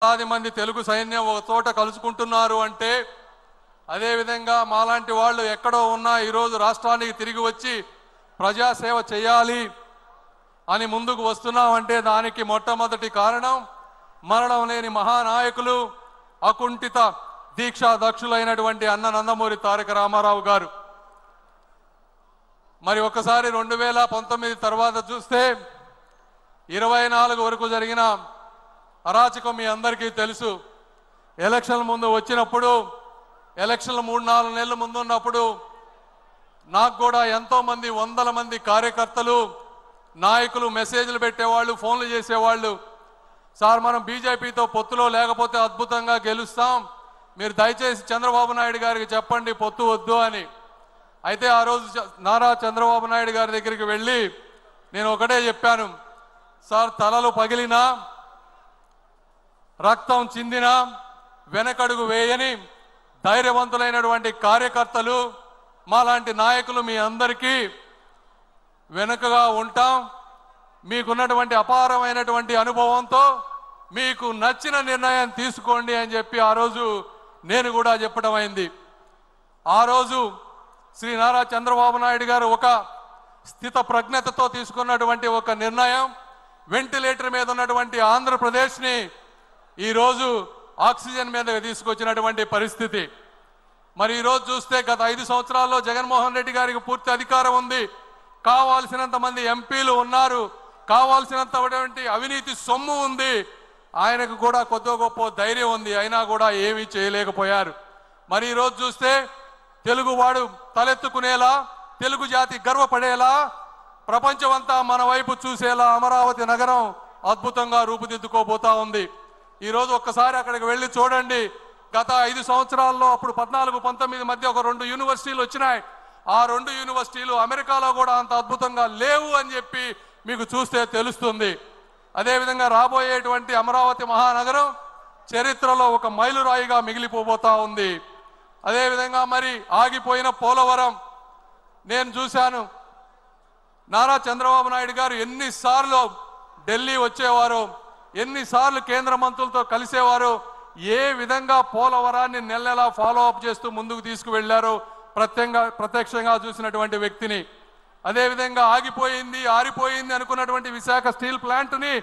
వేలాది మంది తెలుగు సైన్యం ఒక చోట కలుసుకుంటున్నారు అంటే అదే విధంగా మాలాంటి వాళ్ళు ఎక్కడో ఉన్నా ఈరోజు రాష్ట్రానికి తిరిగి వచ్చి ప్రజాసేవ చేయాలి అని ముందుకు వస్తున్నామంటే దానికి మొట్టమొదటి కారణం మరణం లేని మహానాయకులు అకుంఠిత దీక్షా దక్షులైనటువంటి అన్న నందమూరి తారక రామారావు గారు. మరి ఒకసారి 2019 తర్వాత చూస్తే 24 వరకు జరిగిన అరాచకం మీ అందరికీ తెలుసు. ఎలక్షన్ ముందు వచ్చినప్పుడు ఎలక్షన్లు 3-4 నెలల ముందు ఉన్నప్పుడు నాకు కూడా ఎంతో మంది వందల మంది కార్యకర్తలు నాయకులు మెసేజ్లు పెట్టేవాళ్ళు, ఫోన్లు చేసేవాళ్ళు. సార్ మనం బీజేపీతో పొత్తులో లేకపోతే అద్భుతంగా గెలుస్తాం, మీరు దయచేసి చంద్రబాబు నాయుడు గారికి చెప్పండి పొత్తు వద్దు అని. అయితే ఆ రోజు నారా చంద్రబాబు నాయుడు గారి దగ్గరికి వెళ్ళి నేను ఒకటే చెప్పాను, సార్ తలలు పగిలినా రక్తం చిందినా వెనకడుగు వేయని ధైర్యవంతులైనటువంటి కార్యకర్తలు మాలాంటి నాయకులు మీ అందరికీ వెనుకగా ఉంటాం. మీకున్నటువంటి అపారమైనటువంటి అనుభవంతో మీకు నచ్చిన నిర్ణయం తీసుకోండి అని చెప్పి ఆ రోజు నేను కూడా చెప్పడం అయింది. ఆ రోజు శ్రీ నారా చంద్రబాబు నాయుడు గారు ఒక స్థిత ప్రజ్ఞతతో తీసుకున్నటువంటి ఒక నిర్ణయం వెంటిలేటర్ మీద ఉన్నటువంటి ఆంధ్రప్రదేశ్ని ఈరోజు ఆక్సిజన్ మీదకి తీసుకొచ్చినటువంటి పరిస్థితి. మరి ఈరోజు చూస్తే గత 5 సంవత్సరాల్లో జగన్మోహన్ రెడ్డి గారికి పూర్తి అధికారం ఉంది, కావాల్సినంత మంది ఎంపీలు ఉన్నారు, కావాల్సినంతటువంటి అవినీతి సొమ్ము ఉంది, ఆయనకు కూడా కొద్ది గొప్ప ధైర్యం ఉంది, అయినా కూడా ఏమీ చేయలేకపోయారు. మరి ఈరోజు చూస్తే తెలుగువాడు తలెత్తుకునేలా, తెలుగు జాతి గర్వపడేలా, ప్రపంచమంతా మన వైపు చూసేలా అమరావతి నగరం అద్భుతంగా రూపుదిద్దుకోబోతా ఉంది. ఈరోజు ఒక్కసారి అక్కడికి వెళ్ళి చూడండి. గత 5 సంవత్సరాల్లో అప్పుడు 14-19 మధ్య ఒక 2 యూనివర్సిటీలు వచ్చినాయి. ఆ 2 యూనివర్సిటీలు అమెరికాలో కూడా అంత అద్భుతంగా లేవు అని చెప్పి మీకు చూస్తే తెలుస్తుంది. అదేవిధంగా రాబోయేటువంటి అమరావతి మహానగరం చరిత్రలో ఒక మైలురాయిగా మిగిలిపోబోతా ఉంది. అదేవిధంగా మరి ఆగిపోయిన పోలవరం నేను చూశాను. నారా చంద్రబాబు నాయుడు గారు ఎన్నిసార్లు ఢిల్లీ వచ్చేవారు, ఎన్నిసార్లు కేంద్ర మంత్రులతో కలిసేవారు, ఏ విధంగా పోలవరాన్ని నెలలా ఫాలో అప్ చేస్తూ ముందుకు తీసుకువెళ్లారో ప్రత్యక్షంగా చూసినటువంటి వ్యక్తిని. అదేవిధంగా ఆగిపోయింది ఆరిపోయింది అనుకున్నటువంటి విశాఖ స్టీల్ ప్లాంట్ని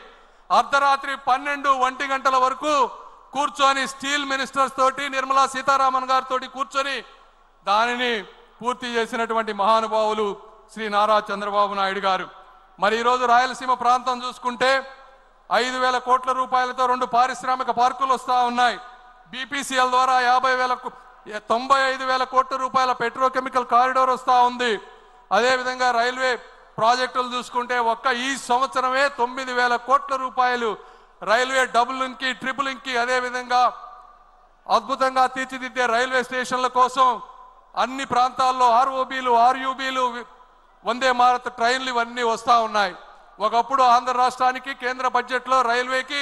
అర్ధరాత్రి 12-1 గంటల వరకు కూర్చొని స్టీల్ మినిస్టర్స్ తోటి నిర్మలా సీతారామన్ గారితో కూర్చొని దానిని పూర్తి చేసినటువంటి మహానుభావులు శ్రీ నారా చంద్రబాబు నాయుడు గారు. మరి ఈరోజు రాయలసీమ ప్రాంతం చూసుకుంటే 5,000 కోట్ల రూపాయలతో 2 పారిశ్రామిక పార్కులు వస్తూ ఉన్నాయి. బీపీసీఎల్ ద్వారా 95,000 కోట్ల రూపాయల పెట్రోకెమికల్ కారిడార్ వస్తూ ఉంది. అదేవిధంగా రైల్వే ప్రాజెక్టులు చూసుకుంటే ఒక్క ఈ సంవత్సరమే 9,000 కోట్ల రూపాయలు రైల్వే డబుల్ లింక్కి, ట్రిపుల్ లింక్కి, అదేవిధంగా అద్భుతంగా తీర్చిదిద్దే రైల్వే స్టేషన్ల కోసం అన్ని ప్రాంతాల్లో ఆర్ఓబీలు, ఆర్యూబీలు, వందే భారత్ ట్రైన్లు ఇవన్నీ వస్తూ ఉన్నాయి. ఒకప్పుడు ఆంధ్ర రాష్ట్రానికి కేంద్ర బడ్జెట్లో రైల్వేకి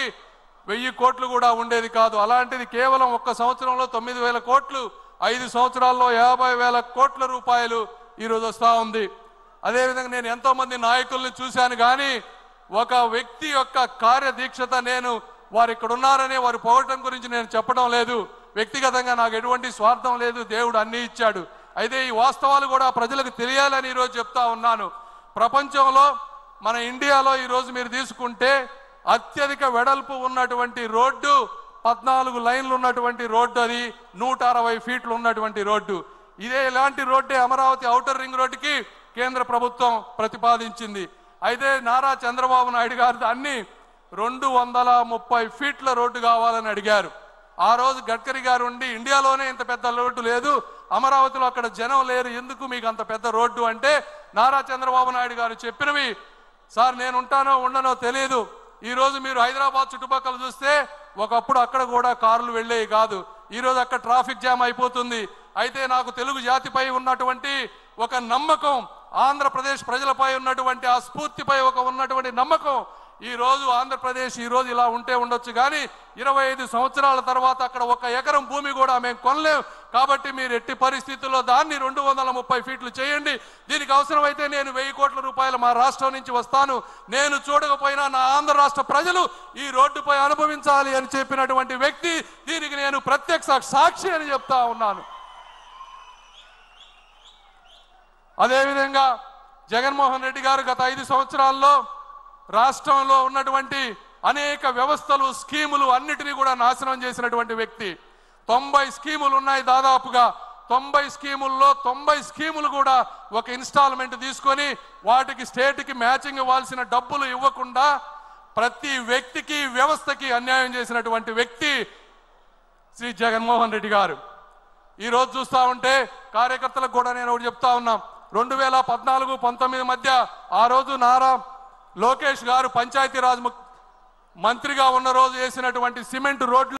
1000 కోట్లు కూడా ఉండేది కాదు. అలాంటిది కేవలం ఒక్క సంవత్సరంలో 9,000 కోట్లు, 5 సంవత్సరాల్లో 50,000 కోట్ల రూపాయలు ఈరోజు వస్తూ ఉంది. అదేవిధంగా నేను ఎంతో మంది నాయకుల్ని చూశాను, కానీ ఒక వ్యక్తి యొక్క కార్యదీక్షత నేను వారు ఇక్కడ ఉన్నారని వారు పోవటం గురించి నేను చెప్పడం లేదు. వ్యక్తిగతంగా నాకు ఎటువంటి స్వార్థం లేదు, దేవుడు అన్నీ ఇచ్చాడు. అయితే ఈ వాస్తవాలు కూడా ప్రజలకు తెలియాలని ఈరోజు చెప్తా ఉన్నాను. ప్రపంచంలో మన ఇండియాలో ఈరోజు మీరు తీసుకుంటే అత్యధిక వెడల్పు ఉన్నటువంటి రోడ్డు 14 లైన్లు ఉన్నటువంటి రోడ్డు, అది 160 ఫీట్లు ఉన్నటువంటి రోడ్డు. ఇదే ఇలాంటి రోడ్డే అమరావతి ఔటర్ రింగ్ రోడ్డుకి కేంద్ర ప్రభుత్వం ప్రతిపాదించింది. అయితే నారా చంద్రబాబు నాయుడు గారు దాన్ని 230 ఫీట్ల రోడ్డు కావాలని అడిగారు. ఆ రోజు గడ్కరీ గారు ఉండి ఇండియాలోనే ఇంత పెద్ద రోడ్డు లేదు, అమరావతిలో అక్కడ జనం లేరు, ఎందుకు మీకు అంత పెద్ద రోడ్డు అంటే నారా చంద్రబాబు నాయుడు గారు చెప్పినవి, సార్ నేను ఉంటానో ఉండనో తెలియదు, ఈరోజు మీరు హైదరాబాద్ చుట్టుపక్కల చూస్తే ఒకప్పుడు అక్కడ కూడా కార్లు వెళ్ళేవి కాదు, ఈరోజు అక్కడ ట్రాఫిక్ జామ్ అయిపోతుంది. అయితే నాకు తెలుగు జాతిపై ఉన్నటువంటి ఒక నమ్మకం, ఆంధ్రప్రదేశ్ ప్రజలపై ఉన్నటువంటి ఆ స్ఫూర్తిపై ఉన్నటువంటి నమ్మకం ఈ రోజు ఆంధ్రప్రదేశ్ ఈ రోజు ఇలా ఉంటే ఉండొచ్చు, కానీ 25 సంవత్సరాల తర్వాత అక్కడ 1 ఎకరం భూమి కూడా మేము కొనలేం. కాబట్టి మీరు ఎట్టి పరిస్థితుల్లో దాన్ని 230 ఫీట్లు చేయండి. దీనికి అవసరమైతే నేను 1000 కోట్ల రూపాయలు మా రాష్ట్రం నుంచి వస్తాను, నేను చూడకపోయినా నా ఆంధ్ర రాష్ట్ర ప్రజలు ఈ రోడ్డుపై అనుభవించాలి అని చెప్పినటువంటి వ్యక్తి. దీనికి నేను ప్రత్యక్ష సాక్షి అని చెప్తా ఉన్నాను. అదేవిధంగా జగన్మోహన్ రెడ్డి గారు గత 5 సంవత్సరాల్లో రాష్ట్రంలో ఉన్నటువంటి అనేక వ్యవస్థలు, స్కీములు అన్నిటినీ కూడా నాశనం చేసినటువంటి వ్యక్తి. 90 స్కీములు ఉన్నాయి, దాదాపుగా 90 స్కీముల్లో 90 స్కీములు కూడా ఒక ఇన్స్టాల్మెంట్ తీసుకొని వాటికి స్టేట్కి మ్యాచింగ్ ఇవ్వాల్సిన డబ్బులు ఇవ్వకుండా ప్రతి వ్యక్తికి, వ్యవస్థకి అన్యాయం చేసినటువంటి వ్యక్తి శ్రీ జగన్మోహన్ రెడ్డి గారు. ఈరోజు చూస్తూ ఉంటే కార్యకర్తలకు కూడా నేను ఒకటి చెప్తా ఉన్నాం. 2014-19 మధ్య ఆ రోజు నారా లోకేష్ గారు పంచాయతీరాజ్ మంత్రిగా ఉన్న రోజు వేసినటువంటి సిమెంట్ రోడ్లు